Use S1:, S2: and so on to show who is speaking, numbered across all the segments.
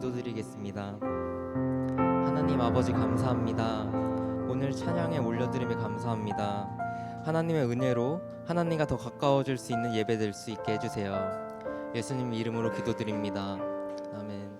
S1: 기도드리겠습니다. 하나님 아버지 감사합니다. 오늘 찬양에 올려드림에 감사합니다. 하나님의 은혜로 하나님과 더 가까워질 수 있는 예배 될 수 있게 해주세요. 예수님 이름으로 기도드립니다. 아멘.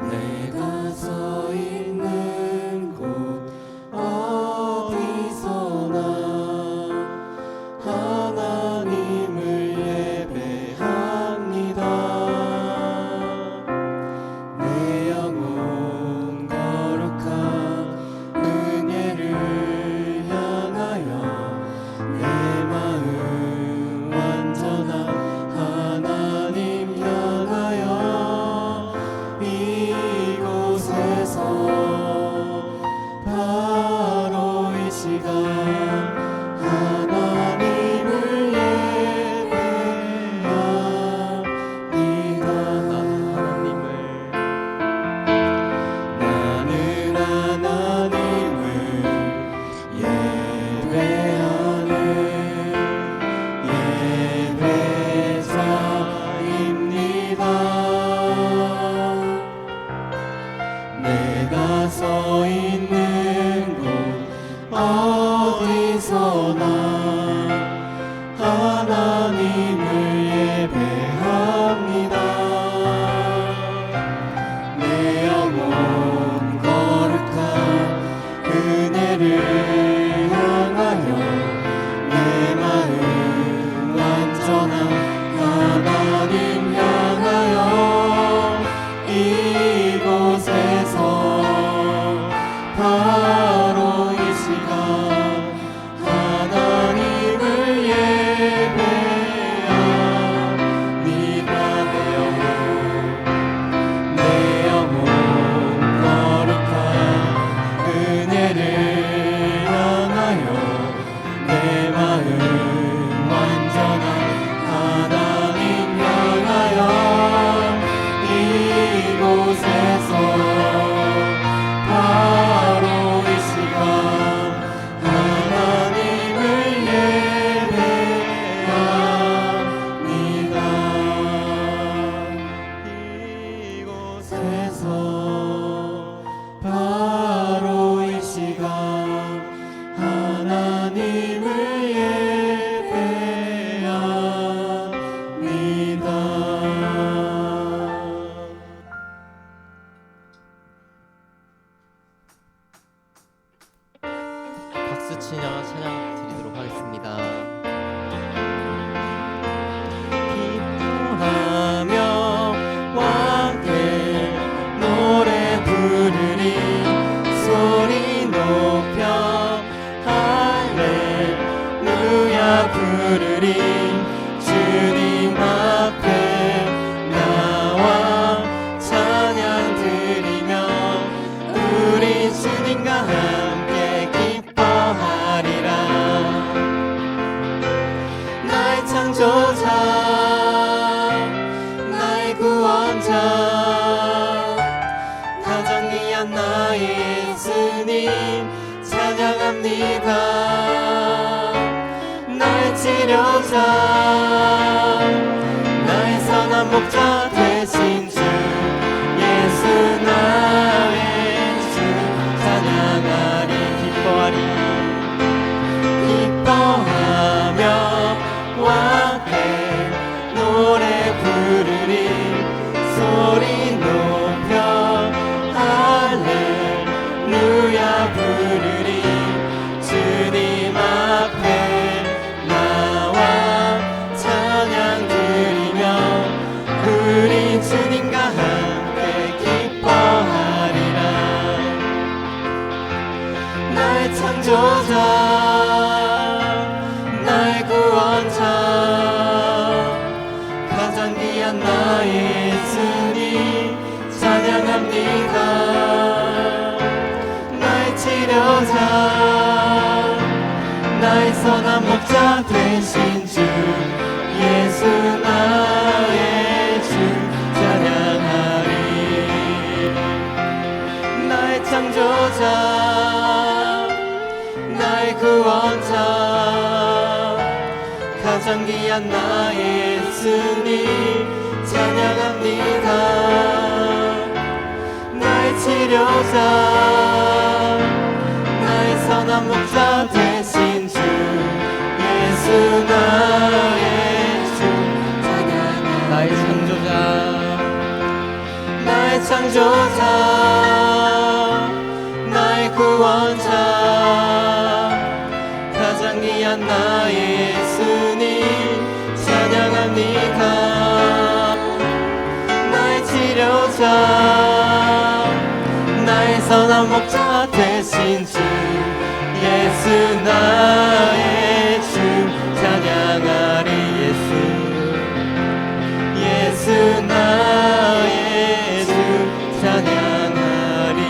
S2: 내가 서 있는 곳 어디서나 하나님을 예배합니다. 내 영혼 거룩한 은혜를 향하여 내 마음 완전한 하나님 향하여 이곳에서 바로 이 시간 하나님을 예배합니다. 내 영혼 거룩한 은혜를 향하여 내 마음 완전한 하나님 향하여 이곳에서 바로 이 시간 하나님을 예배합니다. 이곳에서 바로 이 시간 하나님을 예배합니다.
S1: 박수 치며 찬양 드리도록 하겠습니다.
S2: 기뻐하며 왕께 노래 부르리 소리 높여 할렐루야 부르리 주님 앞에 나와 찬양 드리며 우리 주님과 함께 기뻐하리라. 나의 창조자 나의 구원자 가장 귀한 나의 예수님 찬양합니다. 나의 치료자 나의 선한 목자 되신 주 예수 나의 주 찬양하리 기뻐하리 기뻐하며 왕께 노래 부르리 소리 높여 할렐루야 부르리 주님 앞에 나와 찬양 드리며 우리 선한 목자 되신 주 예수 나의 주 찬양하리. 나의 창조자 나의 구원자 가장 귀한 나의 예수님 찬양합니다. 나의 치료자 나의 선한 목자 되신 주 예수 나의 주 찬양합니다.
S1: 나의 창조자
S2: 나의 창조자 나의 구원자 가장 귀한 나의 예수님 찬양합니다. 나의 치료자 나의 선한 목자 되신 주 예수 나의 주 찬양하리. 예수 나의 주 찬양하리.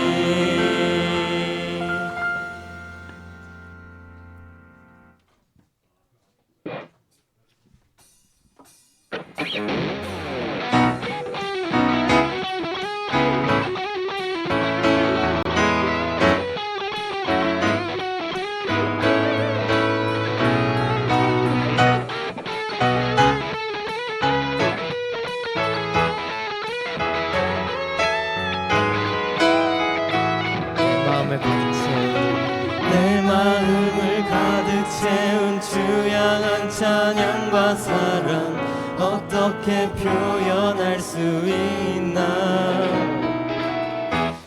S2: 내 마음을 가득 채운 주 향한 찬양과 사랑 어떻게 표현할 수 있나.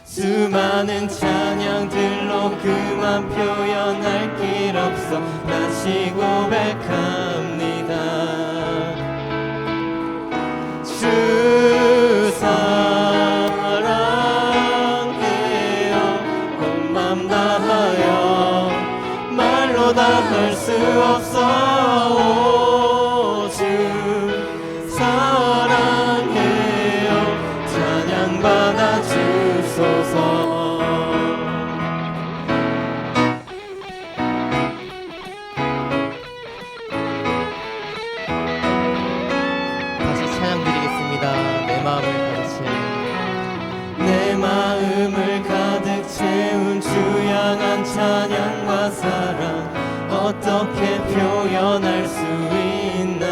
S2: 수많은 찬양들로 그만 표현할 길 없어 다시 고백합니다. 주 사랑해요 온 맘 다하여 말로 다 할 수 없어. 오, 주 사랑해요 찬양받아 주소서.
S1: 다시 찬양 드리겠습니다.
S2: 내 마음을 가득 채운 주 향한 찬양과 사랑 어떻게 표현할 수 있나.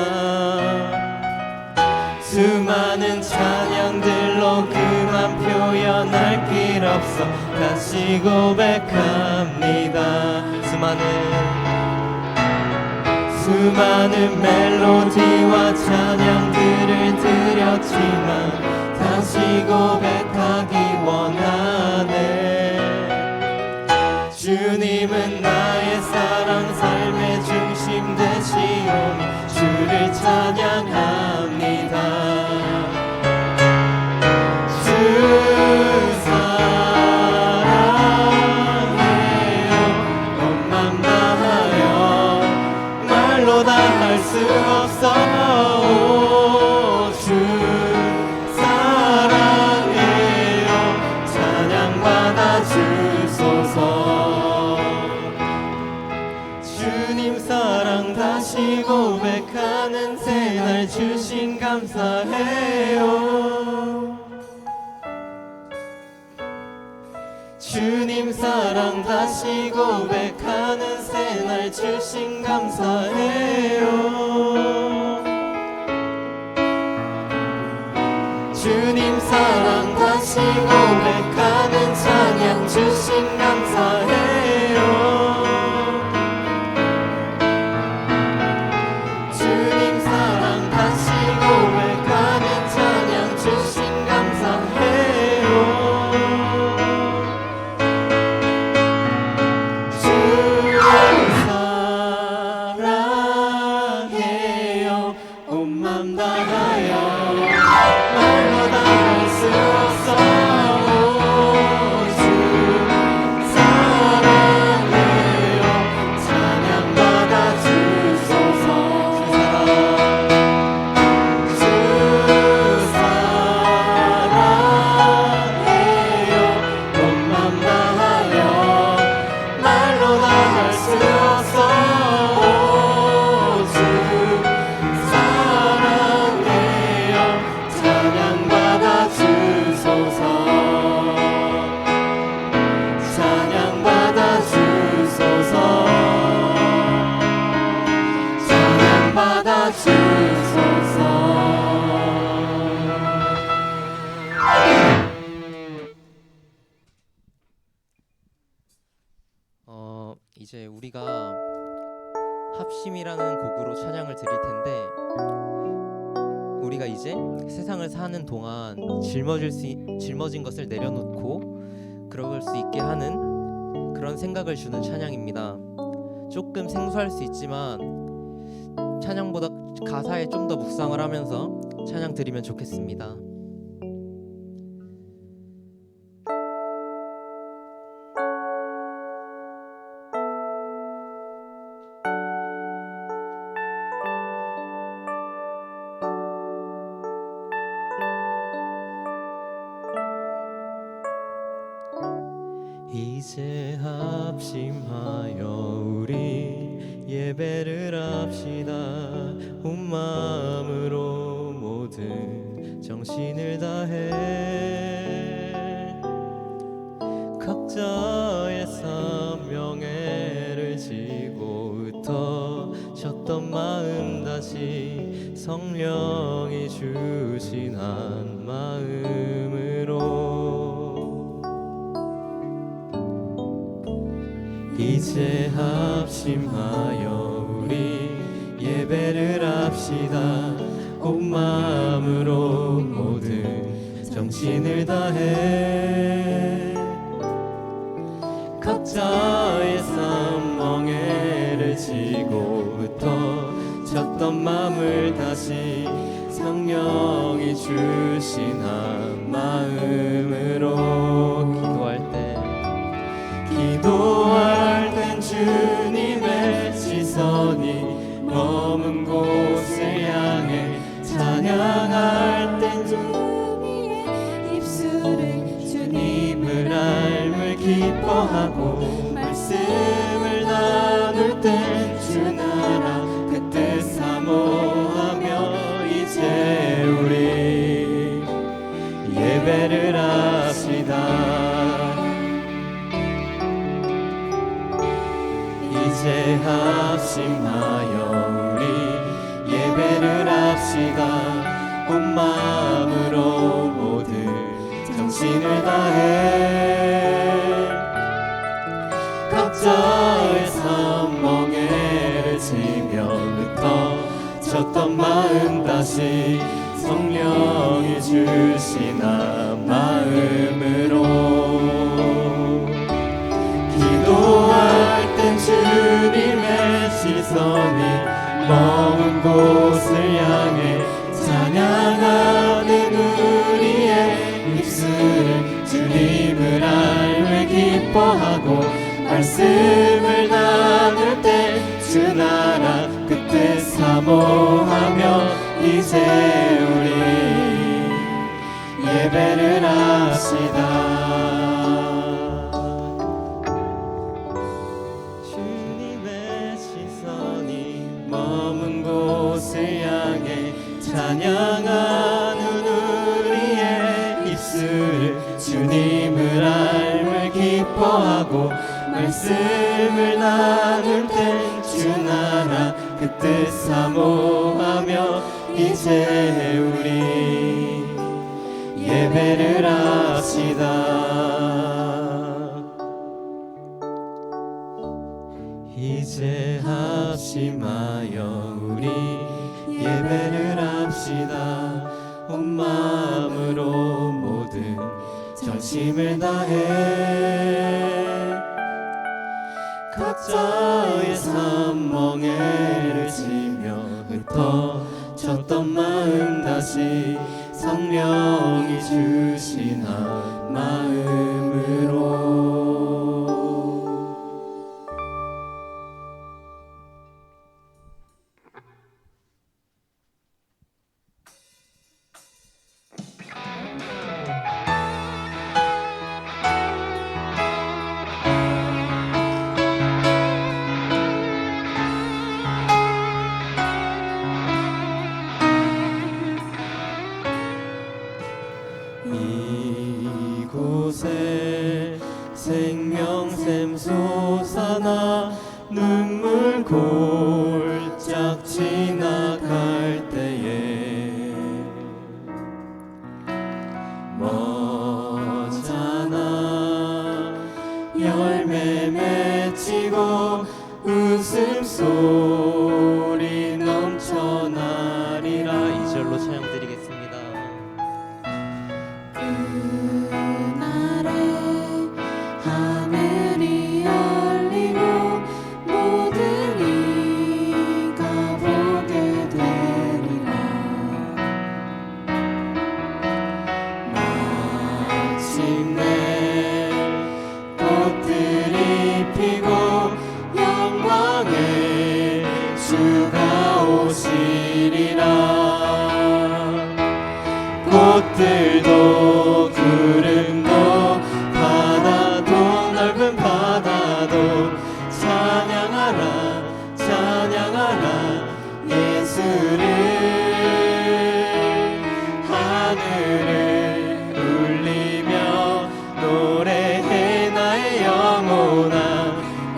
S2: 수많은 찬양들로 그만 표현할 길 없어 다시 고백합니다. 수많은 멜로디와 찬양들을 드렸지만 다시 고백하기 원하네. 주님은 나의 사랑 삶의 중심 되시오니 주를 찬양합니다. 주 사랑해요 온 맘 다하여 말로 다 할 수 없어. 오, 주 사랑해요 찬양받아 주소서. 주님 사랑 다시 고백하는 새날 주신 감사해요. 주님 사랑 다시 고백하는 새날 주신 감사해요. 주님 사랑 다시 고백하는 찬양 주신 감사해요. 주님 사랑 다시 고백하는 찬양 주신 감사해요. 주 사랑해요 주소서.
S1: 이제 우리가 합심이라는 곡으로 찬양을 드릴 텐데, 우리가 이제 세상을 사는 동안 짊어진 것을 내려놓고 그럴 수 있게 하는 그런 생각을 주는 찬양입니다. 조금 생소할 수 있지만 찬양보다 가사에 좀 더 묵상을 하면서 찬양 드리면 좋겠습니다.
S2: 이제 합심하여 우리 예배를 합시다. 온 마음으로 모든 정신을 다해 각자의 사명애를 지고 흩어졌던 마음 다시 성령이 주신 한 마음으로 이제 합심하여 우리 예배를 합시다. 온 마음으로 모든 정신을 다해 각자의 사명애를 지고 흩어졌던 마음을 다시 성령이 주신 한 마음으로 기도할 땐 주님의 시선이 머문 곳을 향해 찬양할 땐 주님의 입술을 주님을 알물 기뻐하고 말씀을 나눌 땐 주 나라 그 뜻 사모하며 이제 우리 예배를 합시다. 이제 합심하여 우리 예배를 합시다. 온 마음으로 모든 정신을 다해 각자의 사명애를 지며 흩어졌던 마음 다시 성령이 주신 한 마음으로 기도할 땐 주님의 시선이 머문 곳을 향해 찬양하는 우리의 입술을 주님을 알며 기뻐하고 말씀을 나눌 때 주 나라 그 뜻 사모하며 이제 우리 예배를 합시다. 머문 곳을 향해 찬양하는 우리의 입술을 주님을 알며 기뻐하고 말씀을 나눌 때 주 나라 그 뜻 사모하며 이제 우리 예배를 합시다. 이제 합심하여 우리 예배를 합시다. 온 마음으로 모든 전심을 다해 각자의 사명애를 지며 흩어졌던 마음 다시 성령이 주신 한 마음으로 이곳에 생명샘 솟아나 눈물 골짝 지나가 웃음소리 넘쳐나리라.
S1: 2절로 찬양 드리겠습니다.
S3: 그날에 하늘이 열리고 모든 이가 보게 되리라.
S2: 마침내 꽃들이 피고 영광의 주가 오시리라. 꽃들도 구름도 바다도 넓은 바다도 찬양하라 찬양하라 예수를. 하늘을 울리며 노래해 나의 영혼아.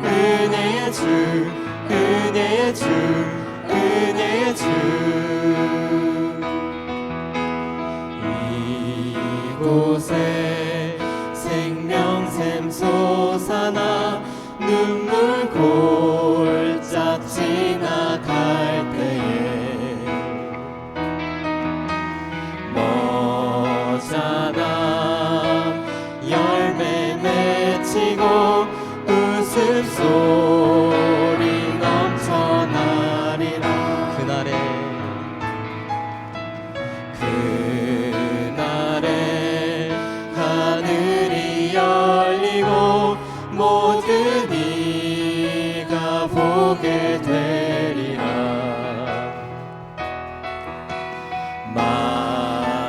S2: 은혜의 주 은혜의 주 은혜의 주. 이곳에 생명샘 솟아나 눈물 골짝 지나갈 때에 머자나 열매 맺히고 웃음소리 넘쳐나리라. 그날에 하늘이 열리고 모든 이가 보게 되리라.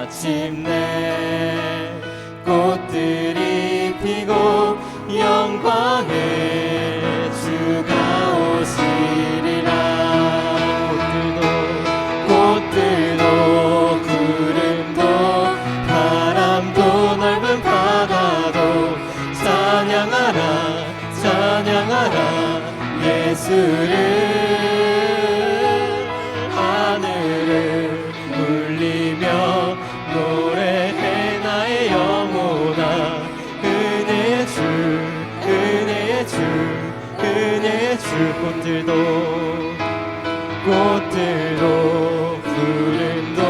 S2: 마침내 꽃들이 피고 영광의 주가 오시리라. 꽃들도 구름도 바람도 넓은 바다도 찬양하라 찬양하라 예수를. 하늘을 울리며 노래해 나의 영혼아. 은혜의 주 은혜의 주 은혜의 주. 꽃들도 구름도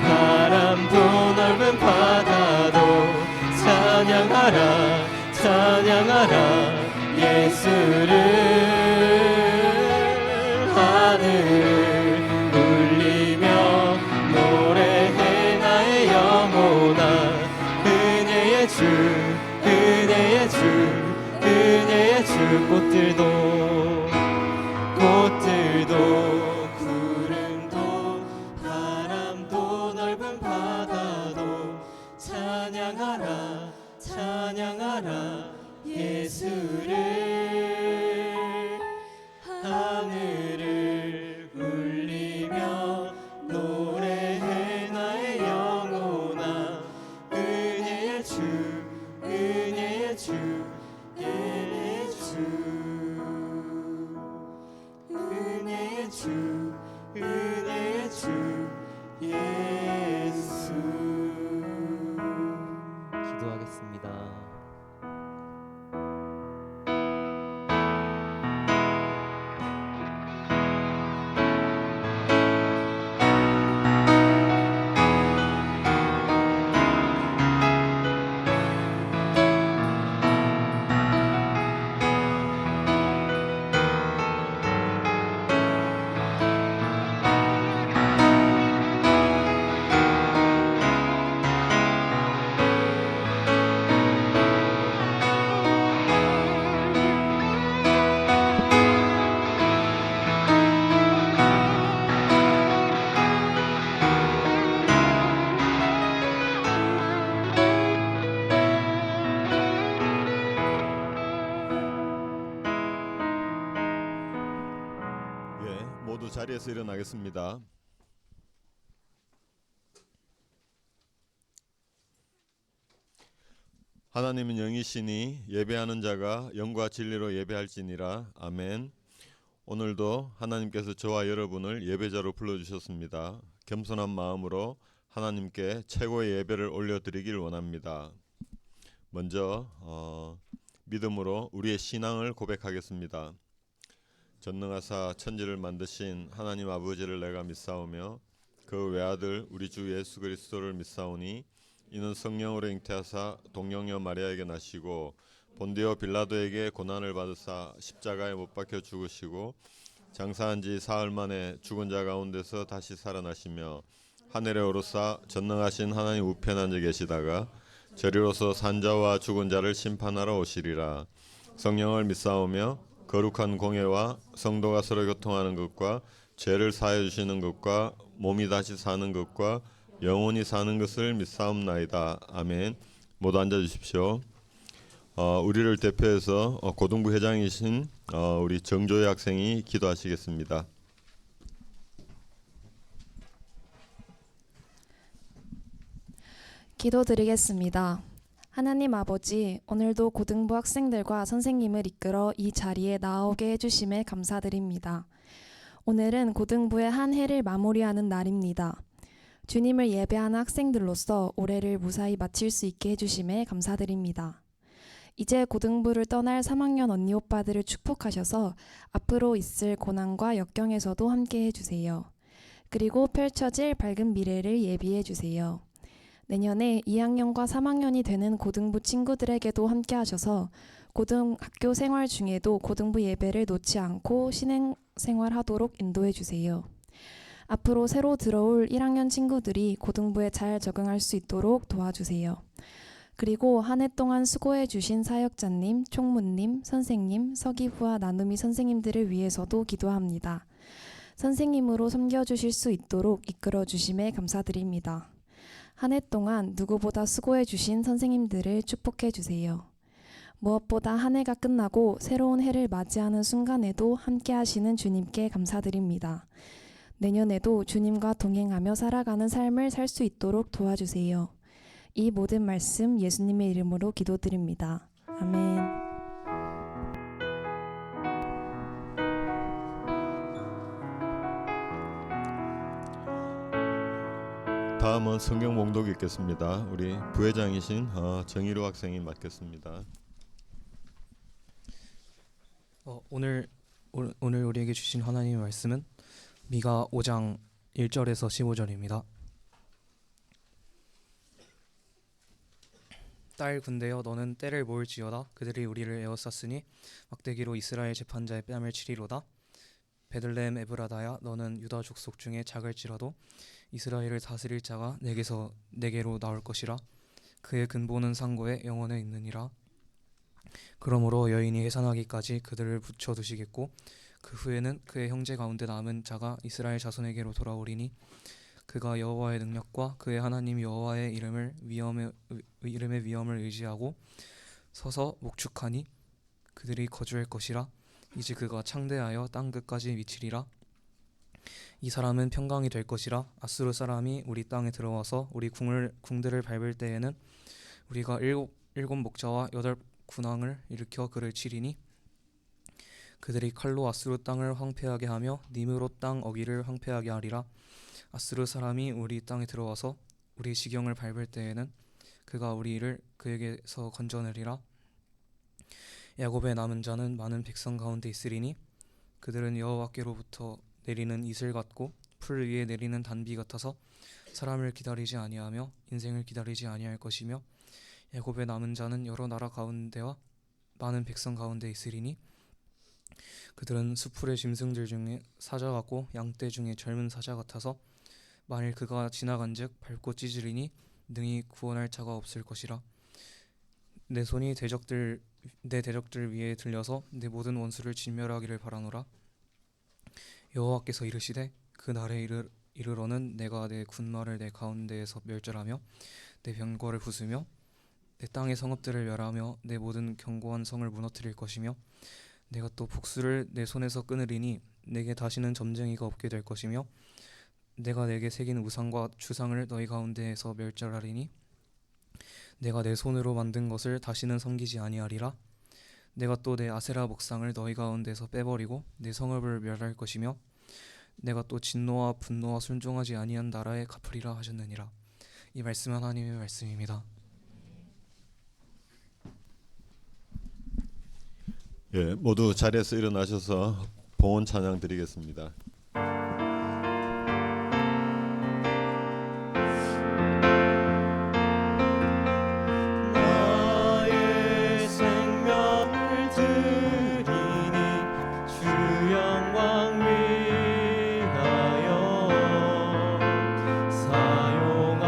S2: 바람도 넓은 바다도 찬양하라 찬양하라 예수를. 하늘을 울리며 노래해 나의 영혼아. 은혜의 주 은혜의 주 은혜의 주. 꽃들도 구름도 바람도 넓은 바다도 찬양하라 찬양하라 예수를. 하늘을 울리며 노래해 나의 영혼아. 은혜의 주 은혜의 주 은혜의 주 은혜의 주 은혜의 주 예수.
S1: 기도하겠습니다.
S4: 모두 자리에서 일어나겠습니다. 하나님은 영이시니 예배하는 자가 영과 진리로 예배할지니라. 아멘. 오늘도 하나님께서 저와 여러분을 예배자로 불러주셨습니다. 겸손한 마음으로 하나님께 최고의 예배를 올려드리길 원합니다. 먼저 믿음으로 우리의 신앙을 고백하겠습니다. 전능하사 천지를 만드신 하나님 아버지를 내가 믿사오며 그 외아들 우리 주 예수 그리스도를 믿사오니 이는 성령으로 잉태하사 동정녀 마리아에게 나시고 본디오 빌라도에게 고난을 받으사 십자가에 못 박혀 죽으시고 장사한 지 사흘 만에 죽은 자 가운데서 다시 살아나시며 하늘에 오르사 전능하신 하나님 우편에 앉아 계시다가 저리로서 산자와 죽은 자를 심판하러 오시리라. 성령을 믿사오며 거룩한 공예와 성도가 서로 교통하는 것과 죄를 사하여 주시는 것과 몸이 다시 사는 것과 영원히 사는 것을 믿사옵나이다. 아멘. 모두 앉아 주십시오. 우리를 대표해서 고등부 회장이신 우리 정조희 학생이 기도하시겠습니다.
S3: 기도드리겠습니다. 하나님 아버지, 오늘도 고등부 학생들과 선생님을 이끌어 이 자리에 나오게 해주심에 감사드립니다. 오늘은 고등부의 한 해를 마무리하는 날입니다. 주님을 예배하는 학생들로서 올해를 무사히 마칠 수 있게 해주심에 감사드립니다. 이제 고등부를 떠날 3학년 언니 오빠들을 축복하셔서 앞으로 있을 고난과 역경에서도 함께 해주세요. 그리고 펼쳐질 밝은 미래를 예비해 주세요. 내년에 2학년과 3학년이 되는 고등부 친구들에게도 함께 하셔서 고등학교 생활 중에도 고등부 예배를 놓지 않고 신행생활하도록 인도해 주세요. 앞으로 새로 들어올 1학년 친구들이 고등부에 잘 적응할 수 있도록 도와주세요. 그리고 한 해 동안 수고해 주신 사역자님, 총무님, 선생님, 서기부와 나눔이 선생님들을 위해서도 기도합니다. 선생님으로 섬겨주실 수 있도록 이끌어 주심에 감사드립니다. 한 해 동안 누구보다 수고해 주신 선생님들을 축복해 주세요. 무엇보다 한 해가 끝나고 새로운 해를 맞이하는 순간에도 함께 하시는 주님께 감사드립니다. 내년에도 주님과 동행하며 살아가는 삶을 살 수 있도록 도와주세요. 이 모든 말씀 예수님의 이름으로 기도드립니다. 아멘.
S4: 다음은 성경 봉독 읽겠습니다. 우리 부회장이신 정희로 학생이 맡겠습니다.
S5: 오늘 우리에게 주신 하나님의 말씀은 미가 5장 1절에서 15절입니다. 딸 군대여 너는 때를 모을지어다. 그들이 우리를 에워쌌으니 막대기로 이스라엘 재판자의 뺨을 치리로다. 베들레헴 에브라다야 너는 유다 족속 중에 작을지라도 이스라엘을 다스릴 자가 내게로 나올 것이라. 그의 근본은 상고에 영원에 있느니라. 그러므로 여인이 해산하기까지 그들을 붙여두시겠고 그 후에는 그의 형제 가운데 남은 자가 이스라엘 자손에게로 돌아오리니 그가 여호와의 능력과 그의 하나님 여호와의 이름의 위엄을 의지하고 서서 목축하니 그들이 거주할 것이라. 이제 그가 창대하여 땅 끝까지 미치리라. 이 사람은 평강이 될 것이라. 아수르 사람이 우리 땅에 들어와서 우리 궁들을 밟을 때에는 우리가 일곱 목자와 8 군왕을 일으켜 그를 치리니 그들이 칼로 아수르 땅을 황폐하게 하며 니므롯 땅 어귀를 황폐하게 하리라. 아수르 사람이 우리 땅에 들어와서 우리 지경을 밟을 때에는 그가 우리를 그에게서 건져내리라. 야곱의 남은 자는 많은 백성 가운데 있으리니 그들은 여호와께로부터 내리는 이슬 같고 풀 위에 내리는 단비 같아서 사람을 기다리지 아니하며 인생을 기다리지 아니할 것이며 야곱의 남은 자는 여러 나라 가운데와 많은 백성 가운데 있으리니 그들은 수풀의 짐승들 중에 사자 같고 양떼 중에 젊은 사자 같아서 만일 그가 지나간즉 밟고 찢으리니 능히 구원할 자가 없을 것이라. 내 손이 내 대적들 위에 들려서 내 모든 원수를 진멸하기를 바라노라. 여호와께서 이르시되 그 날에 이르러는 내가 내 군마를 내 가운데에서 멸절하며 내 병거를 부수며 내 땅의 성읍들을 멸하며 내 모든 견고한 성을 무너뜨릴 것이며 내가 또 복수를 내 손에서 끊으리니 내게 다시는 점쟁이가 없게 될 것이며 내가 내게 새긴 우상과 주상을 너희 가운데에서 멸절하리니 내가 내 손으로 만든 것을 다시는 섬기지 아니하리라. 내가 또 내 아세라 목상을 너희 가운데서 빼버리고 내 성읍을 멸할 것이며 내가 또 진노와 분노와 순종하지 아니한 나라에 갚으리라 하셨느니라. 이 말씀은 하나님의 말씀입니다.
S4: 예, 모두 자리에서 일어나셔서 봉헌 찬양 드리겠습니다.
S2: 나의 생명을 드리니 주 영광 위하여 사용하옵소서.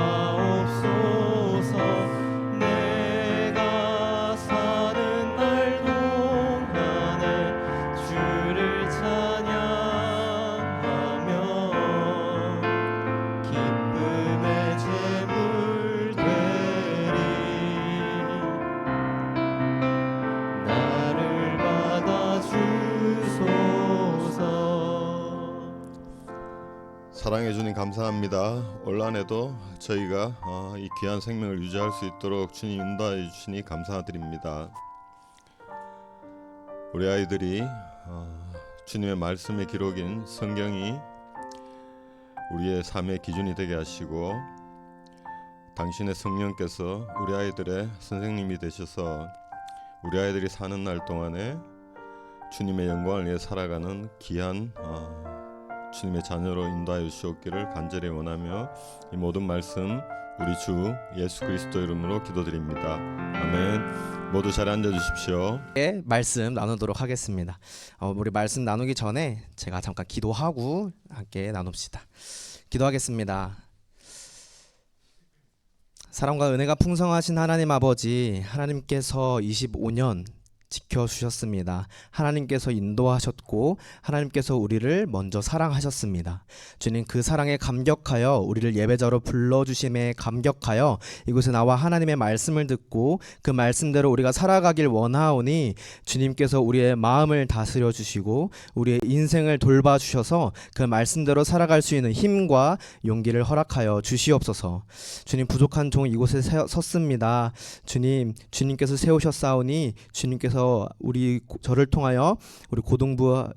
S2: 내가 사는 날 동안에 주를 찬양하며 기쁨의 제물 되리. 나를 받아 주소서.
S4: 사랑해 주님 감사합니다. 올 한해도 저희가 이 귀한 생명을 유지할 수 있도록 주님 인도해 주시니 감사드립니다. 우리 아이들이 주님의 말씀의 기록인 성경이 우리의 삶의 기준이 되게 하시고 당신의 성령께서 우리 아이들의 선생님이 되셔서 우리 아이들이 사는 날 동안에 주님의 영광을 위해 살아가는 귀한 주님의 자녀로 인도하여 주시옵기를 간절히 원하며 이 모든 말씀 우리 주 예수 그리스도 이름으로 기도드립니다. 아멘. 모두 잘 앉아 주십시오.
S6: 말씀 나누도록 하겠습니다. 우리 말씀 나누기 전에 제가 잠깐 기도하고 함께 나눕시다. 기도하겠습니다. 사랑과 은혜가 풍성하신 하나님 아버지, 하나님께서 25년 지켜주셨습니다. 하나님께서 인도하셨고 하나님께서 우리를 먼저 사랑하셨습니다. 주님, 그 사랑에 감격하여 우리를 예배자로 불러주심에 감격하여 이곳에 나와 하나님의 말씀을 듣고 그 말씀대로 우리가 살아가길 원하오니 주님께서 우리의 마음을 다스려 주시고 우리의 인생을 돌봐주셔서 그 말씀대로 살아갈 수 있는 힘과 용기를 허락하여 주시옵소서. 주님, 부족한 종 이곳에 섰습니다. 주님, 주님께서 세우셨사오니 주님께서 저를 통하여 우리 고등부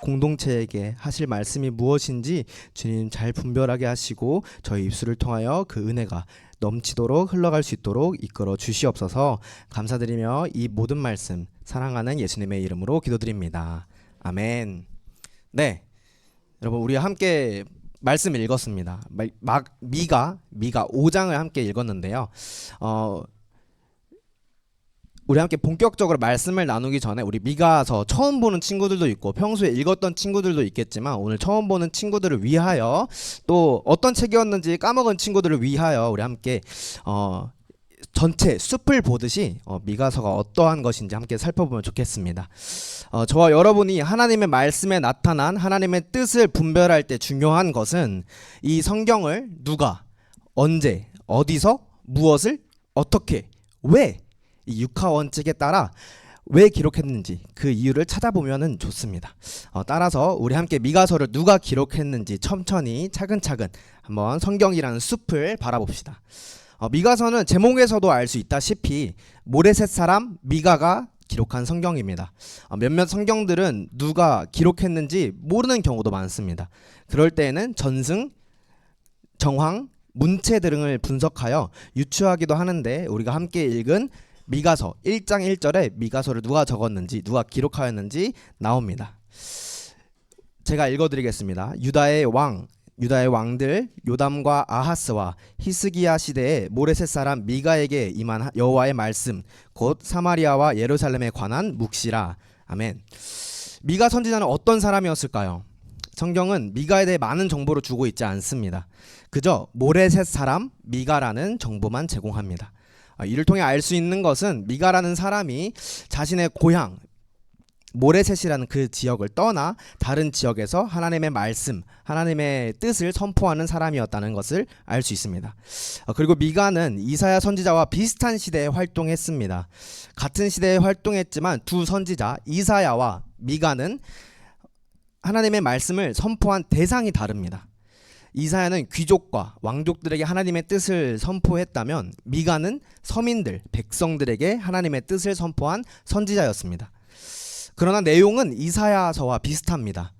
S6: 공동체에게 하실 말씀이 무엇인지 주님 잘 분별하게 하시고 저희 입술을 통하여 그 은혜가 넘치도록 흘러갈 수 있도록 이끌어 주시옵소서. 감사드리며 이 모든 말씀 사랑하는 예수님의 이름으로 기도드립니다. 아멘. 네, 여러분, 우리 함께 말씀 읽었습니다. 미가 5장을 함께 읽었는데요. 우리 함께 본격적으로 말씀을 나누기 전에 우리 미가서 처음 보는 친구들도 있고 평소에 읽었던 친구들도 있겠지만 오늘 처음 보는 친구들을 위하여 또 어떤 책이었는지 까먹은 친구들을 위하여 우리 함께 전체 숲을 보듯이 미가서가 어떠한 것인지 함께 살펴보면 좋겠습니다. 저와 여러분이 하나님의 말씀에 나타난 하나님의 뜻을 분별할 때 중요한 것은 이 성경을 누가, 언제, 어디서, 무엇을, 어떻게, 왜 이 육하 원칙에 따라 왜 기록했는지 그 이유를 찾아보면 좋습니다. 따라서 우리 함께 미가서를 누가 기록했는지 천천히 차근차근 한번 성경이라는 숲을 바라봅시다. 미가서는 제목에서도 알 수 있다시피 모레셋 사람 미가가 기록한 성경입니다. 몇몇 성경들은 누가 기록했는지 모르는 경우도 많습니다. 그럴 때에는 전승, 정황, 문체 등을 분석하여 유추하기도 하는데 우리가 함께 읽은 미가서 1장 1절에 미가서를 누가 적었는지 누가 기록하였는지 나옵니다. 제가 읽어드리겠습니다. 유다의 왕들 요담과 아하스와 히스기야 시대에 모레셋 사람 미가에게 임한 여호와의 말씀 곧 사마리아와 예루살렘에 관한 묵시라. 아멘. 미가 선지자는 어떤 사람이었을까요? 성경은 미가에 대해 많은 정보를 주고 있지 않습니다. 그저 모레셋 사람 미가라는 정보만 제공합니다. 이를 통해 알 수 있는 것은 미가라는 사람이 자신의 고향 모레셋이라는 그 지역을 떠나 다른 지역에서 하나님의 말씀, 하나님의 뜻을 선포하는 사람이었다는 것을 알 수 있습니다. 그리고 미가는 이사야 선지자와 비슷한 시대에 활동했습니다. 같은 시대에 활동했지만 두 선지자 이사야와 미가는 하나님의 말씀을 선포한 대상이 다릅니다. 이사야는 귀족과 왕족들에게 하나님의 뜻을 선포했다면 미가는 서민들, 백성들에게 하나님의 뜻을 선포한 선지자였습니다. 그러나 내용은 이사야서와 비슷합니다.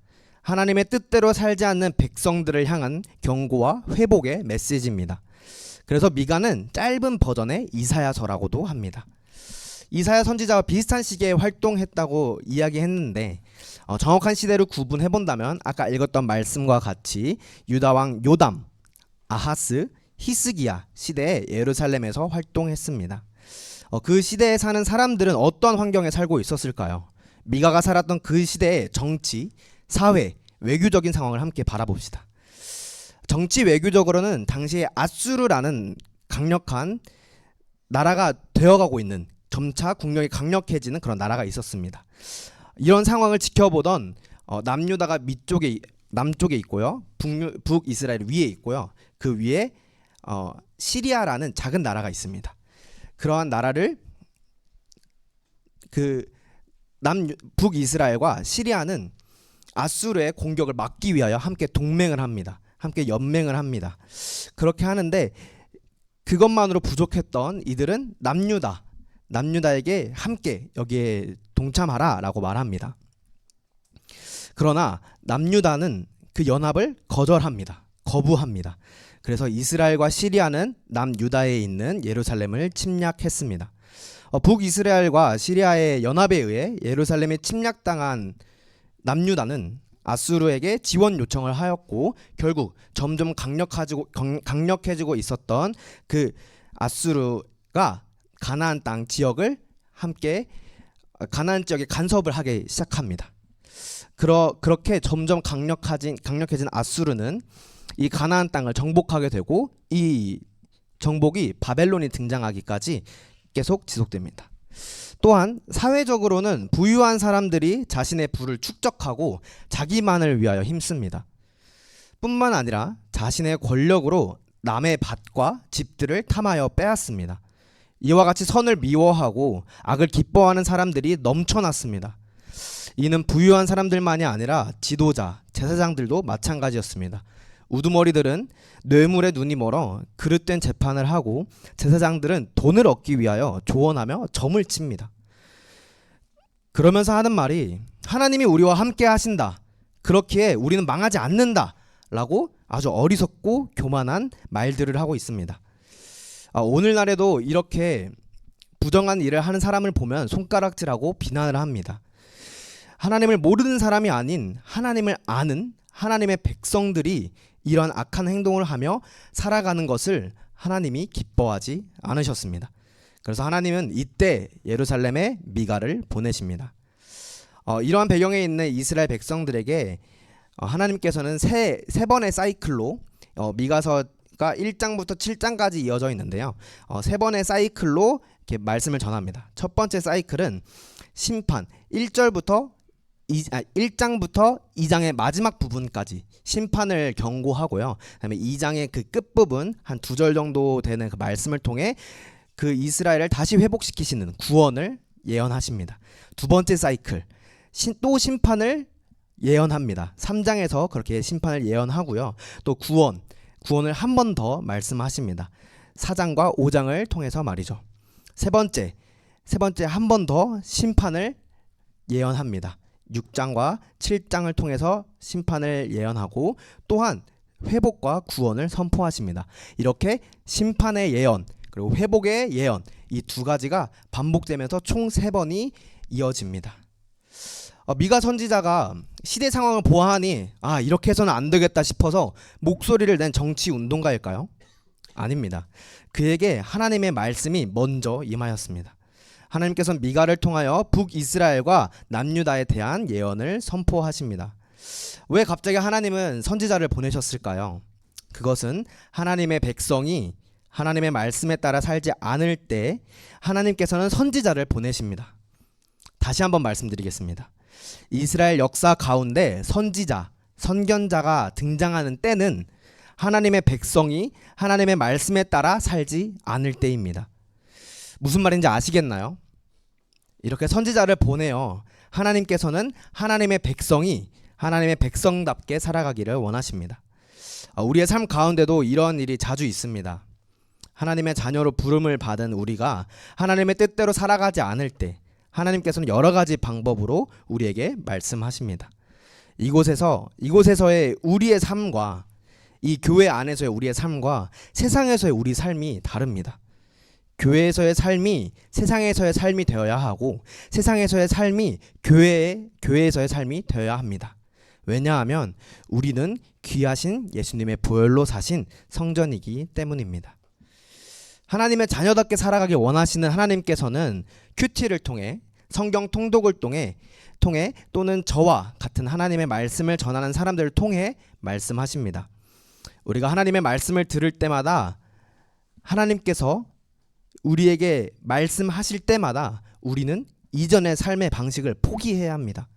S6: 하나님의 뜻대로 살지 않는 백성들을 향한 경고와 회복의 메시지입니다. 그래서 미가는 짧은 버전의 이사야서라고도 합니다. 이사야 선지자와 비슷한 시기에 활동했다고 이야기했는데 정확한 시대를 구분해 본다면 아까 읽었던 말씀과 같이 유다 왕 요담, 아하스, 히스기야 시대에 예루살렘에서 활동했습니다. 그 시대에 사는 사람들은 어떤 환경에 살고 있었을까요? 미가가 살았던 그 시대의 정치, 사회, 외교적인 상황을 함께 바라봅시다. 정치 외교적으로는 당시에 아수르라는 강력한 나라가 되어가고 있는, 점차 국력이 강력해지는 그런 나라가 있었습니다. 이런 상황을 지켜보던 남유다가 남쪽에 있고요, 북이스라엘 위에 있고요, 그 위에 시리아라는 작은 나라가 있습니다. 그러한 나라를 북이스라엘과 시리아는 아수르의 공격을 막기 위하여 함께 동맹을 합니다. 함께 연맹을 합니다. 그렇게 하는데 그것만으로 부족했던 이들은 남유다에게 함께 여기에 동참하라 라고 말합니다. 그러나 남유다는 그 연합을 거부합니다. 그래서 이스라엘과 시리아는 남유다에 있는 예루살렘을 침략했습니다. 북이스라엘과 시리아의 연합에 의해 예루살렘에 침략당한 남유다는 아수르에게 지원 요청을 하였고 결국 점점 강력해지고 있었던 그 아수르가 가나안 땅 지역을 함께 가나안 지역에 간섭을 하기 시작합니다. 그렇게 점점 강력해진 아수르는 이 가나안 땅을 정복하게 되고 이 정복이 바벨론이 등장하기까지 계속 지속됩니다. 또한 사회적으로는 부유한 사람들이 자신의 부를 축적하고 자기만을 위하여 힘씁니다. 뿐만 아니라 자신의 권력으로 남의 밭과 집들을 탐하여 빼앗습니다. 이와 같이 선을 미워하고 악을 기뻐하는 사람들이 넘쳐났습니다. 이는 부유한 사람들만이 아니라 지도자, 제사장들도 마찬가지였습니다. 우두머리들은 뇌물에 눈이 멀어 그릇된 재판을 하고 제사장들은 돈을 얻기 위하여 조언하며 점을 칩니다. 그러면서 하는 말이 하나님이 우리와 함께 하신다. 그렇기에 우리는 망하지 않는다. 라고 아주 어리석고 교만한 말들을 하고 있습니다. 오늘날에도 이렇게 부정한 일을 하는 사람을 보면 손가락질하고 비난을 합니다. 하나님을 모르는 사람이 아닌 하나님을 아는 하나님의 백성들이 이런 악한 행동을 하며 살아가는 것을 하나님이 기뻐하지 않으셨습니다. 그래서 하나님은 이때 예루살렘에 미가를 보내십니다. 이러한 배경에 있는 이스라엘 백성들에게 하나님께서는 세 번의 사이클로 미가서가 1장부터 7장까지 이어져 있는데요. 세 번의 사이클로 이렇게 말씀을 전합니다. 첫 번째 사이클은 심판 1장부터 2장의 마지막 부분까지 심판을 경고하고요. 그다음에 2장의 그 끝부분 한 2절 정도 되는 그 말씀을 통해 그 이스라엘을 다시 회복시키시는 구원을 예언하십니다. 두 번째 사이클 또 심판을 예언합니다. 3장에서 그렇게 심판을 예언하고요. 또 구원을 한 번 더 말씀하십니다. 4장과 5장을 통해서 말이죠. 세 번째 한 번 더 심판을 예언합니다. 6장과 7장을 통해서 심판을 예언하고 또한 회복과 구원을 선포하십니다. 이렇게 심판의 예언 그리고 회복의 예언 이 두 가지가 반복되면서 총 3번이 이어집니다. 미가 선지자가 시대 상황을 보아하니 이렇게 해서는 안 되겠다 싶어서 목소리를 낸 정치 운동가일까요? 아닙니다. 그에게 하나님의 말씀이 먼저 임하였습니다. 하나님께서는 미가를 통하여 북이스라엘과 남유다에 대한 예언을 선포하십니다. 왜 갑자기 하나님은 선지자를 보내셨을까요? 그것은 하나님의 백성이 하나님의 말씀에 따라 살지 않을 때 하나님께서는 선지자를 보내십니다. 다시 한번 말씀드리겠습니다. 이스라엘 역사 가운데 선지자, 선견자가 등장하는 때는 하나님의 백성이 하나님의 말씀에 따라 살지 않을 때입니다. 무슨 말인지 아시겠나요? 이렇게 선지자를 보내어 하나님께서는 하나님의 백성이 하나님의 백성답게 살아가기를 원하십니다. 우리의 삶 가운데도 이런 일이 자주 있습니다. 하나님의 자녀로 부름을 받은 우리가 하나님의 뜻대로 살아가지 않을 때 하나님께서는 여러 가지 방법으로 우리에게 말씀하십니다. 이곳에서의 우리의 삶과 이 교회 안에서의 우리의 삶과 세상에서의 우리 삶이 다릅니다. 교회에서의 삶이 세상에서의 삶이 되어야 하고 세상에서의 삶이 교회에서의 삶이 되어야 합니다. 왜냐하면 우리는 귀하신 예수님의 보혈로 사신 성전이기 때문입니다. 하나님의 자녀답게 살아가길 원하시는 하나님께서는 큐티를 통해 성경 통독을 통해 또는 저와 같은 하나님의 말씀을 전하는 사람들을 통해 말씀하십니다. 우리가 하나님의 말씀을 들을 때마다 하나님께서 우리에게 말씀하실 때마다 우리는 이전의 삶의 방식을 포기해야 합니다.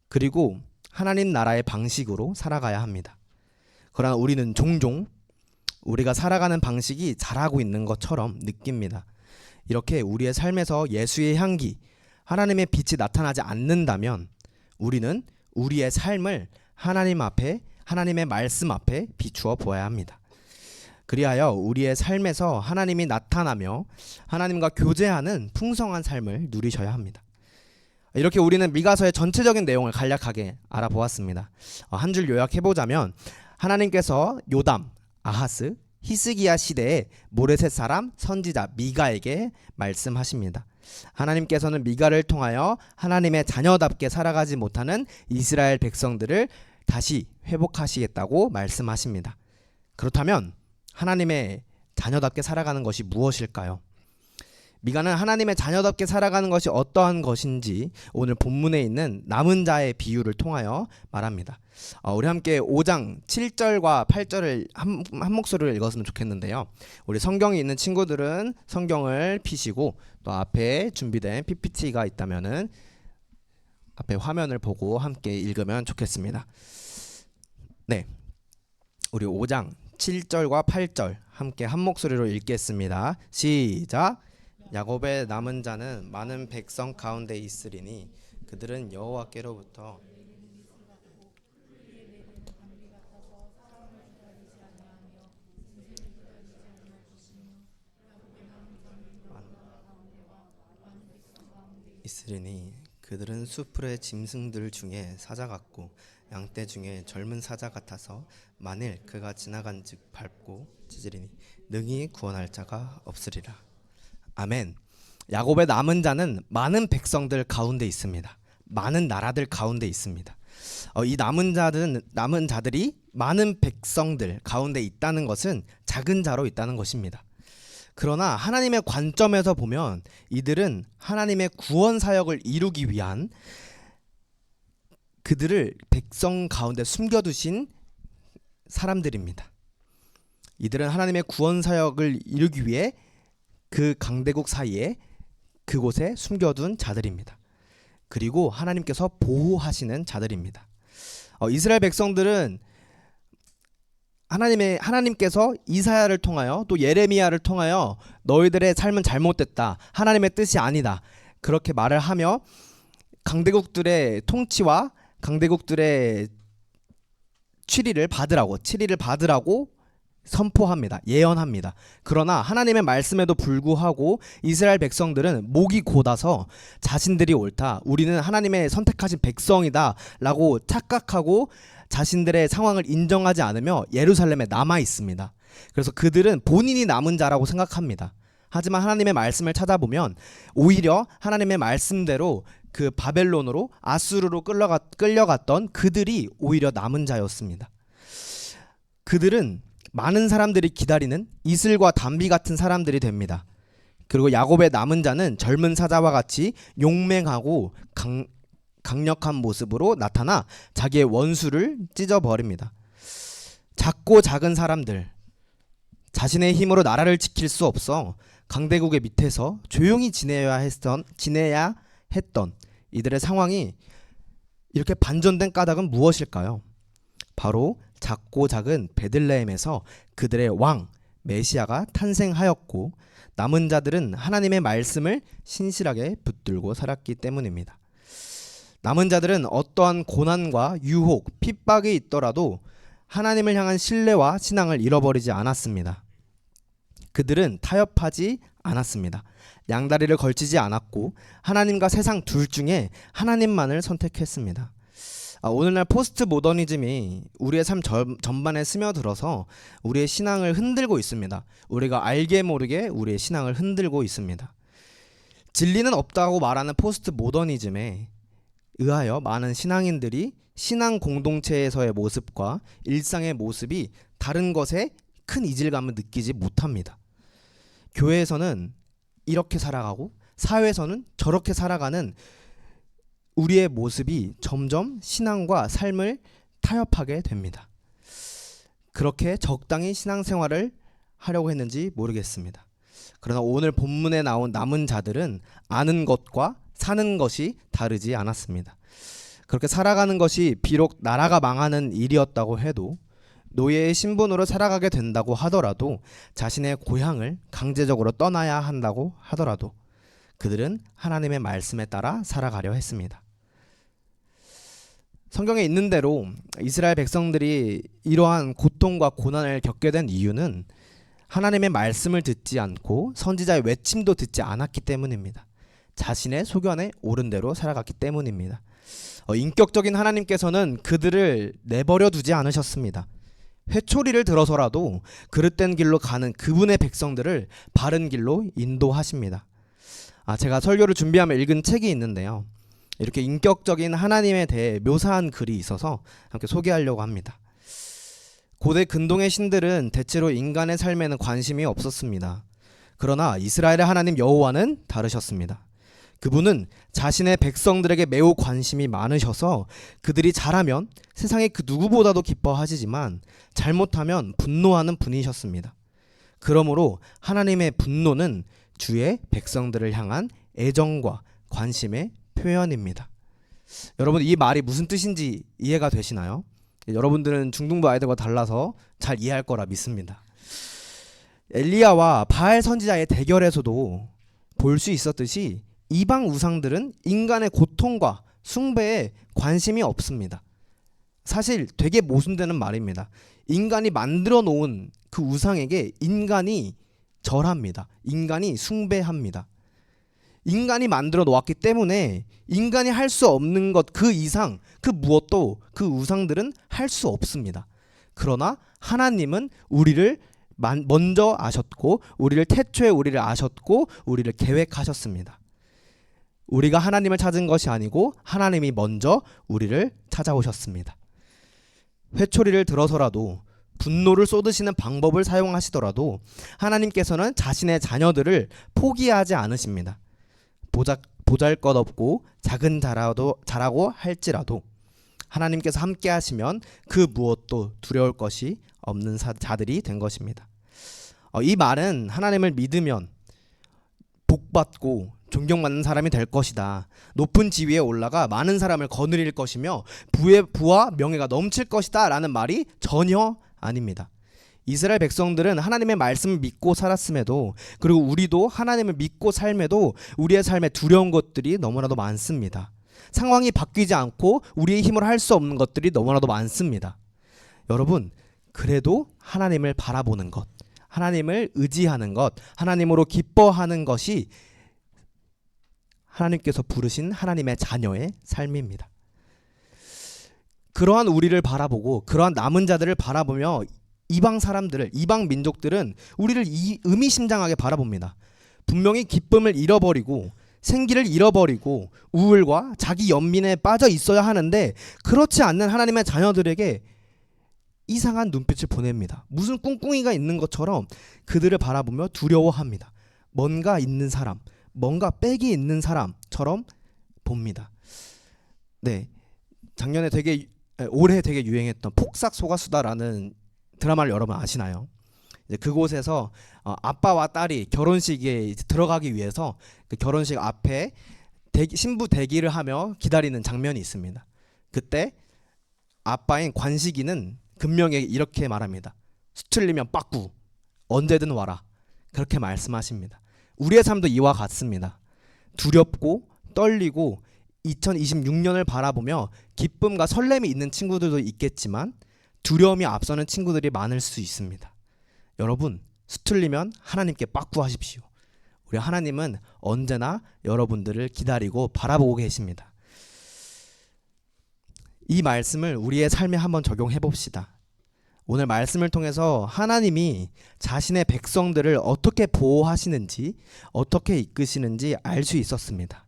S6: 그리고 하나님 나라의 방식으로 살아가야 합니다. 그러나 우리는 종종 우리가 살아가는 방식이 잘하고 있는 것처럼 느낍니다. 이렇게 우리의 삶에서 예수의 향기, 하나님의 빛이 나타나지 않는다면 우리는 우리의 삶을 하나님 앞에, 하나님의 말씀 앞에 비추어 보아야 합니다. 그리하여 우리의 삶에서 하나님이 나타나며 하나님과 교제하는 풍성한 삶을 누리셔야 합니다. 이렇게 우리는 미가서의 전체적인 내용을 간략하게 알아보았습니다. 한 줄 요약해보자면 하나님께서 요담, 아하스, 히스기야 시대에 모레셋 사람 선지자 미가에게 말씀하십니다. 하나님께서는 미가를 통하여 하나님의 자녀답게 살아가지 못하는 이스라엘 백성들을 다시 회복하시겠다고 말씀하십니다. 그렇다면 하나님의 자녀답게 살아가는 것이 무엇일까요? 미가는 하나님의 자녀답게 살아가는 것이 어떠한 것인지 오늘 본문에 있는 남은 자의 비유를 통하여 말합니다. 우리 함께 5장 7절과 8절을 한 목소리로 읽었으면 좋겠는데요. 우리 성경이 있는 친구들은 성경을 펴시고 또 앞에 준비된 PPT가 있다면은 앞에 화면을 보고 함께 읽으면 좋겠습니다. 네, 우리 5장 7절과 8절 함께 한 목소리로 읽겠습니다. 시작. 야곱의 남은 자는 많은 백성 가운데 있으리니 그들은 여호와께로부터 그들은 수풀의 짐승들 중에 사자 같고 양떼 중에 젊은 사자 같아서 만일 그가 지나간즉 밟고 찢으리니 능히 구원할 자가 없으리라. 아멘. 야곱의 남은 자는 많은 백성들 가운데 있습니다. 많은 나라들 가운데 있습니다. 이 남은 자들이 많은 백성들 가운데 있다는 것은 작은 자로 있다는 것입니다. 그러나 하나님의 관점에서 보면 이들은 하나님의 구원 사역을 이루기 위한 그들을 백성 가운데 숨겨두신 사람들입니다. 이들은 하나님의 구원 사역을 이루기 위해 그 강대국 사이에 그곳에 숨겨둔 자들입니다. 그리고 하나님께서 보호하시는 자들입니다. 이스라엘 백성들은 하나님께서 이사야를 통하여 또 예레미야를 통하여 너희들의 삶은 잘못됐다. 하나님의 뜻이 아니다. 그렇게 말을 하며 강대국들의 통치와 강대국들의 치리를 받으라고 선포합니다. 예언합니다. 그러나 하나님의 말씀에도 불구하고 이스라엘 백성들은 목이 곧아서 자신들이 옳다. 우리는 하나님의 선택하신 백성이다 라고 착각하고 자신들의 상황을 인정하지 않으며 예루살렘에 남아 있습니다. 그래서 그들은 본인이 남은 자라고 생각합니다. 하지만 하나님의 말씀을 찾아보면 오히려 하나님의 말씀대로 그 바벨론으로 아수르로 끌려갔던 그들이 오히려 남은 자였습니다. 그들은 많은 사람들이 기다리는 이슬과 담비 같은 사람들이 됩니다. 그리고 야곱의 남은 자는 젊은 사자와 같이 용맹하고 강력한 모습으로 나타나 자기의 원수를 찢어버립니다. 작고 작은 사람들, 자신의 힘으로 나라를 지킬 수 없어 강대국의 밑에서 조용히 지내야 했던 이들의 상황이 이렇게 반전된 까닭은 무엇일까요? 바로 작고 작은 베들레헴에서 그들의 왕 메시아가 탄생하였고 남은 자들은 하나님의 말씀을 신실하게 붙들고 살았기 때문입니다. 남은 자들은 어떠한 고난과 유혹, 핍박이 있더라도 하나님을 향한 신뢰와 신앙을 잃어버리지 않았습니다. 그들은 타협하지 않았습니다. 양다리를 걸치지 않았고 하나님과 세상 둘 중에 하나님만을 선택했습니다. 오늘날 포스트 모더니즘이 우리의 삶 전반에 스며들어서 우리의 신앙을 흔들고 있습니다. 우리가 알게 모르게 우리의 신앙을 흔들고 있습니다. 진리는 없다고 말하는 포스트 모더니즘에 의하여 많은 신앙인들이 신앙 공동체에서의 모습과 일상의 모습이 다른 것에 큰 이질감을 느끼지 못합니다. 교회에서는 이렇게 살아가고 사회에서는 저렇게 살아가는 우리의 모습이 점점 신앙과 삶을 타협하게 됩니다. 그렇게 적당히 신앙생활을 하려고 했는지 모르겠습니다. 그러나 오늘 본문에 나온 남은 자들은 아는 것과 사는 것이 다르지 않았습니다. 그렇게 살아가는 것이 비록 나라가 망하는 일이었다고 해도 노예의 신분으로 살아가게 된다고 하더라도 자신의 고향을 강제적으로 떠나야 한다고 하더라도 그들은 하나님의 말씀에 따라 살아가려 했습니다. 성경에 있는 대로 이스라엘 백성들이 이러한 고통과 고난을 겪게 된 이유는 하나님의 말씀을 듣지 않고 선지자의 외침도 듣지 않았기 때문입니다. 자신의 소견에 옳은 대로 살아갔기 때문입니다. 인격적인 하나님께서는 그들을 내버려 두지 않으셨습니다. 회초리를 들어서라도 그릇된 길로 가는 그분의 백성들을 바른 길로 인도하십니다. 제가 설교를 준비하며 읽은 책이 있는데요. 이렇게 인격적인 하나님에 대해 묘사한 글이 있어서 함께 소개하려고 합니다. 고대 근동의 신들은 대체로 인간의 삶에는 관심이 없었습니다. 그러나 이스라엘의 하나님 여호와는 다르셨습니다. 그분은 자신의 백성들에게 매우 관심이 많으셔서 그들이 잘하면 세상의 그 누구보다도 기뻐하시지만 잘못하면 분노하는 분이셨습니다. 그러므로 하나님의 분노는 주의 백성들을 향한 애정과 관심의 표현입니다. 여러분, 이 말이 무슨 뜻인지 이해가 되시나요? 여러분들은 중등부 아이들과 달라서 잘 이해할 거라 믿습니다. 엘리야와 바알 선지자의 대결에서도 볼 수 있었듯이 이방 우상들은 인간의 고통과 숭배에 관심이 없습니다. 사실 되게 모순되는 말입니다. 인간이 만들어 놓은 그 우상에게 인간이 절합니다. 인간이 숭배합니다. 인간이 만들어 놓았기 때문에 인간이 할 수 없는 것 그 이상 그 무엇도 그 우상들은 할 수 없습니다. 그러나 하나님은 우리를 먼저 아셨고 우리를 태초에 우리를 아셨고 우리를 계획하셨습니다. 우리가 하나님을 찾은 것이 아니고 하나님이 먼저 우리를 찾아오셨습니다. 회초리를 들어서라도 분노를 쏟으시는 방법을 사용하시더라도 하나님께서는 자신의 자녀들을 포기하지 않으십니다. 보잘것없고 작은 자라고 할지라도 하나님께서 함께 하시면 그 무엇도 두려울 것이 없는 자들이 된 것입니다. 이 말은 하나님을 믿으면 복받고 존경받는 사람이 될 것이다. 높은 지위에 올라가 많은 사람을 거느릴 것이며 부와 명예가 넘칠 것이다 라는 말이 전혀 아닙니다. 이스라엘 백성들은 하나님의 말씀을 믿고 살았음에도 그리고 우리도 하나님을 믿고 삶에도 우리의 삶에 두려운 것들이 너무나도 많습니다. 상황이 바뀌지 않고 우리의 힘으로 할 수 없는 것들이 너무나도 많습니다. 여러분, 그래도 하나님을 바라보는 것, 하나님을 의지하는 것, 하나님으로 기뻐하는 것이 하나님께서 부르신 하나님의 자녀의 삶입니다. 그러한 우리를 바라보고 그러한 남은 자들을 바라보며 이방 사람들을, 이방 민족들은 우리를 의미심장하게 바라봅니다. 분명히 기쁨을 잃어버리고 생기를 잃어버리고 우울과 자기 연민에 빠져 있어야 하는데 그렇지 않는 하나님의 자녀들에게 이상한 눈빛을 보냅니다. 무슨 꿍꿍이가 있는 것처럼 그들을 바라보며 두려워합니다. 뭔가 있는 사람, 뭔가 빽이 있는 사람처럼 봅니다. 네, 작년에 올해 되게 유행했던 폭삭 소가수다라는 드라마를 여러분 아시나요? 이제 그곳에서 아빠와 딸이 결혼식에 들어가기 위해서 그 결혼식 앞에 신부 대기를 하며 기다리는 장면이 있습니다. 그때 아빠인 관식이는 금명에게 이렇게 말합니다. 수틀리면 빠꾸 언제든 와라. 그렇게 말씀하십니다. 우리의 삶도 이와 같습니다. 두렵고 떨리고 2026년을 바라보며 기쁨과 설렘이 있는 친구들도 있겠지만 두려움이 앞서는 친구들이 많을 수 있습니다. 여러분, 수틀리면 하나님께 빠꾸하십시오. 우리 하나님은 언제나 여러분들을 기다리고 바라보고 계십니다. 이 말씀을 우리의 삶에 한번 적용해 봅시다. 오늘 말씀을 통해서 하나님이 자신의 백성들을 어떻게 보호하시는지, 어떻게 이끄시는지 알 수 있었습니다.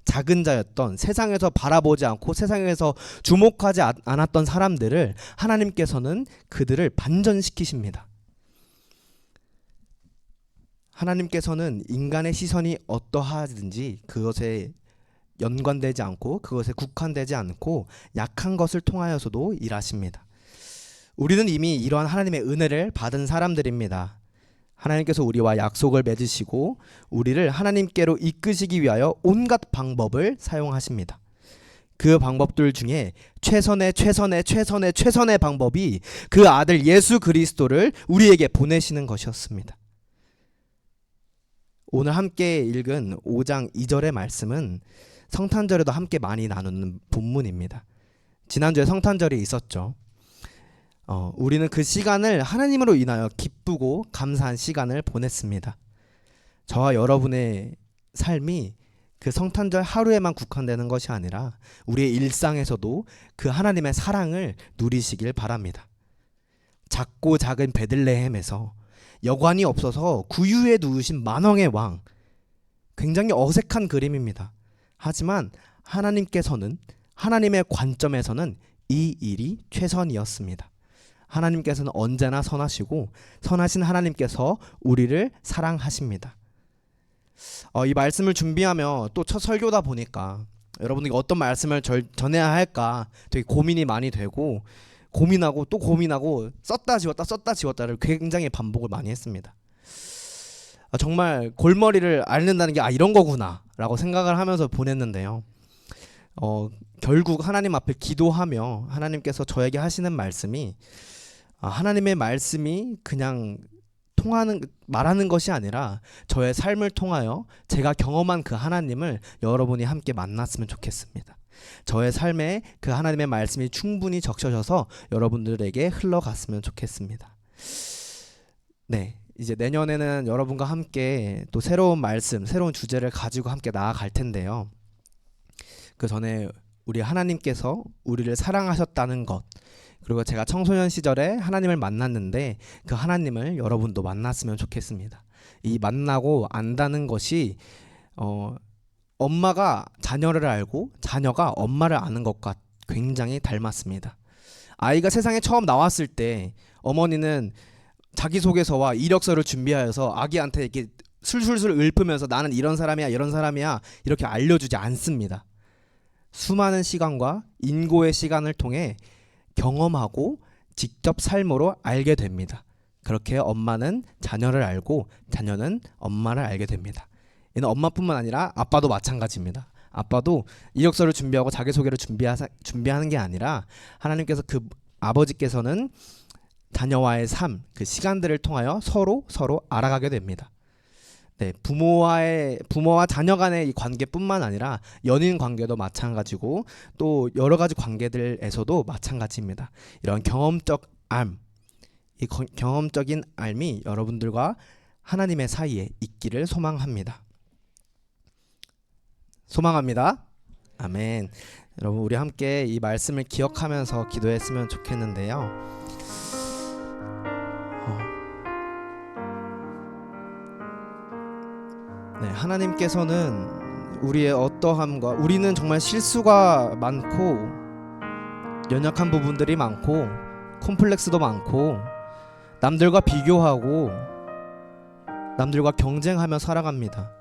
S6: 작은 자였던, 세상에서 바라보지 않고 세상에서 주목하지 않았던 사람들을 하나님께서는 그들을 반전시키십니다. 하나님께서는 인간의 시선이 어떠하든지 그것에 연관되지 않고 그것에 국한되지 않고 약한 것을 통하여서도 일하십니다. 우리는 이미 이러한 하나님의 은혜를 받은 사람들입니다. 하나님께서 우리와 약속을 맺으시고 우리를 하나님께로 이끄시기 위하여 온갖 방법을 사용하십니다. 그 방법들 중에 최선의 방법이 그 아들 예수 그리스도를 우리에게 보내시는 것이었습니다. 오늘 함께 읽은 5장 2절의 말씀은 성탄절에도 함께 많이 나누는 본문입니다. 지난주에 성탄절이 있었죠. 우리는 그 시간을 하나님으로 인하여 기쁘고 감사한 시간을 보냈습니다. 저와 여러분의 삶이 그 성탄절 하루에만 국한되는 것이 아니라 우리의 일상에서도 그 하나님의 사랑을 누리시길 바랍니다. 작고 작은 베들레헴에서 여관이 없어서 구유에 누우신 만왕의 왕, 굉장히 어색한 그림입니다. 하지만 하나님께서는, 하나님의 관점에서는 이 일이 최선이었습니다. 하나님께서는 언제나 선하시고 선하신 하나님께서 우리를 사랑하십니다. 이 말씀을 준비하며 또 첫 설교다 보니까 여러분에게 어떤 말씀을 전해야 할까 되게 고민이 많이 되고, 고민하고 또 고민하고 썼다 지웠다를 굉장히 반복을 많이 했습니다. 정말 골머리를 앓는다는 게 이런 거구나 라고 생각을 하면서 보냈는데요. 결국 하나님 앞에 기도하며 하나님께서 저에게 하시는 말씀이, 하나님의 말씀이 그냥 말하는 것이 아니라 저의 삶을 통하여 제가 경험한 그 하나님을 여러분이 함께 만났으면 좋겠습니다. 저의 삶에 그 하나님의 말씀이 충분히 적셔져서 여러분들에게 흘러갔으면 좋겠습니다. 네, 이제 내년에는 여러분과 함께 또 새로운 말씀, 새로운 주제를 가지고 함께 나아갈 텐데요. 그 전에 우리 하나님께서 우리를 사랑하셨다는 것, 그리고 제가 청소년 시절에 하나님을 만났는데 그 하나님을 여러분도 만났으면 좋겠습니다. 이 만나고 안다는 것이 엄마가 자녀를 알고 자녀가 엄마를 아는 것과 굉장히 닮았습니다. 아이가 세상에 처음 나왔을 때 어머니는 자기소개서와 이력서를 준비하여서 아기한테 이렇게 술술술 읊으면서 나는 이런 사람이야 이렇게 알려주지 않습니다. 수많은 시간과 인고의 시간을 통해 경험하고 직접 삶으로 알게 됩니다. 그렇게 엄마는 자녀를 알고 자녀는 엄마를 알게 됩니다. 이는 엄마뿐만 아니라 아빠도 마찬가지입니다. 아빠도 이력서를 준비하고 자기소개를 준비하는 게 아니라 하나님께서 그 아버지께서는 자녀와의 삶, 그 시간들을 통하여 서로 알아가게 됩니다. 네, 부모와 자녀 간의 이 관계뿐만 아니라 연인 관계도 마찬가지고 또 여러 가지 관계들에서도 마찬가지입니다. 이런 경험적인 삶이 여러분들과 하나님의 사이에 있기를 소망합니다. 아멘. 여러분, 우리 함께 이 말씀을 기억하면서 기도했으면 좋겠는데요. 네, 하나님께서는 우리의 어떠함과, 우리는 정말 실수가 많고 연약한 부분들이 많고 콤플렉스도 많고 남들과 비교하고 남들과 경쟁하며 살아갑니다.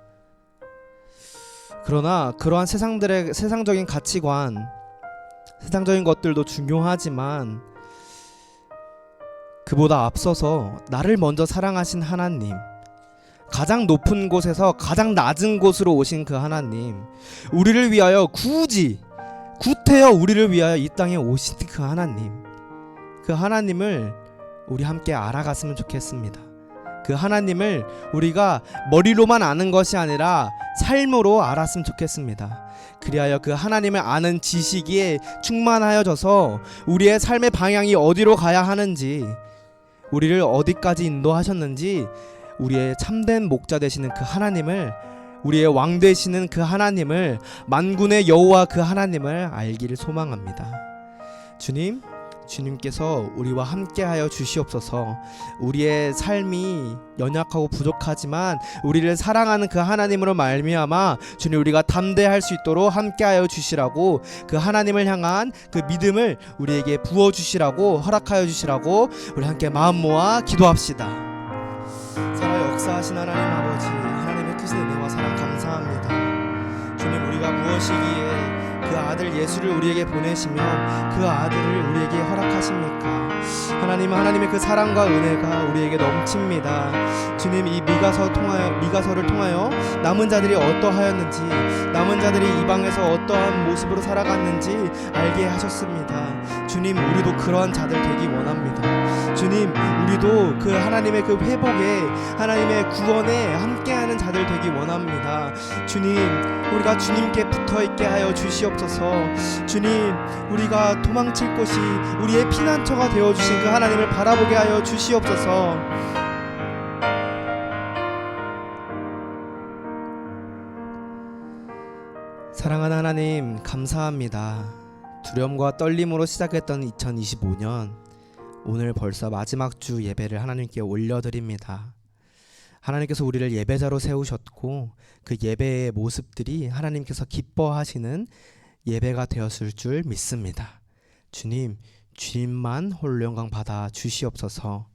S6: 그러나 그러한 세상적인 가치관, 세상적인 것들도 중요하지만 그보다 앞서서 나를 먼저 사랑하신 하나님, 가장 높은 곳에서 가장 낮은 곳으로 오신 그 하나님, 우리를 위하여 구태여 우리를 위하여 이 땅에 오신 그 하나님을 우리 함께 알아갔으면 좋겠습니다. 그 하나님을 우리가 머리로만 아는 것이 아니라 삶으로 알았으면 좋겠습니다. 그리하여 그 하나님을 아는 지식이 충만하여져서 우리의 삶의 방향이 어디로 가야 하는지, 우리를 어디까지 인도하셨는지, 우리의 참된 목자 되시는 그 하나님을, 우리의 왕 되시는 그 하나님을, 만군의 여호와 그 하나님을 알기를 소망합니다. 주님께서 우리와 함께하여 주시옵소서. 우리의 삶이 연약하고 부족하지만 우리를 사랑하는 그 하나님으로 말미암아 주님 우리가 담대할 수 있도록 함께하여 주시라고, 그 하나님을 향한 그 믿음을 우리에게 부어 주시라고, 허락하여 주시라고 우리 함께 마음 모아 기도합시다. 살아 역사하신 하나님 아버지, 하나님의 크신 은혜와 사랑 감사합니다. 주님, 우리가 무엇이기에 그 아들 예수를 우리에게 보내시며 그 아들을 우리에게 허락하십니까? 하나님의 그 사랑과 은혜가 우리에게 넘칩니다. 주님, 이 미가서를 통하여 남은 자들이 어떠하였는지, 남은 자들이 이방에서 어떠한 모습으로 살아갔는지 알게 하셨습니다. 주님, 우리도 그러한 자들 되기 원합니다. 주님, 우리도 그 하나님의 그 회복에, 하나님의 구원에 함께하는 자들 되기 원합니다. 주님, 우리가 주님께 붙어있게 하여 주시옵소서. 주님, 우리가 도망칠 곳이 우리의 피난처가 되어주신 그 하나님을 바라보게 하여 주시옵소서. 사랑하는 하나님, 감사합니다. 두려움과 떨림으로 시작했던 2025년, 오늘 벌써 마지막 주 예배를 하나님께 올려드립니다. 하나님께서 우리를 예배자로 세우셨고 그 예배의 모습들이 하나님께서 기뻐하시는 예배가 되었을 줄 믿습니다. 주님만 홀로 영광 받아 주시옵소서.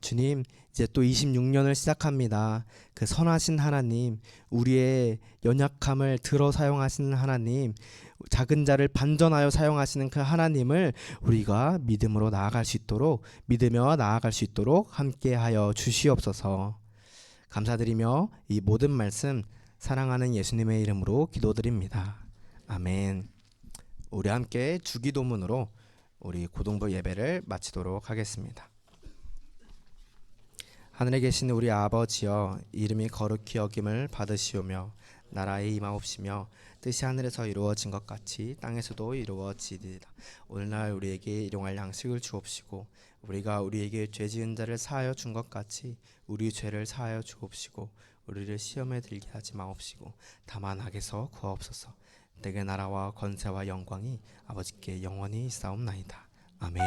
S6: 주님, 이제 또 26년을 시작합니다. 그 선하신 하나님, 우리의 연약함을 들어 사용하시는 하나님, 작은 자를 반전하여 사용하시는 그 하나님을 우리가 믿음으로 나아갈 수 있도록, 믿으며 나아갈 수 있도록 함께하여 주시옵소서. 감사드리며 이 모든 말씀 사랑하는 예수님의 이름으로 기도드립니다. 아멘. 우리 함께 주기도문으로 우리 고등부 예배를 마치도록 하겠습니다. 하늘에 계신 우리 아버지여, 이름이 거룩히 여김을 받으시오며 나라의 임하옵시며 뜻이 하늘에서 이루어진 것 같이 땅에서도 이루어지리이다. 오늘날 우리에게 일용할 양식을 주옵시고 우리가 우리에게 죄 지은 자를 사하여 준 것 같이 우리 죄를 사하여 주옵시고 우리를 시험에 들게 하지 마옵시고 다만 악에서 구하옵소서. 내게 나라와 권세와 영광이 아버지께 영원히 있사옵나이다. 아멘.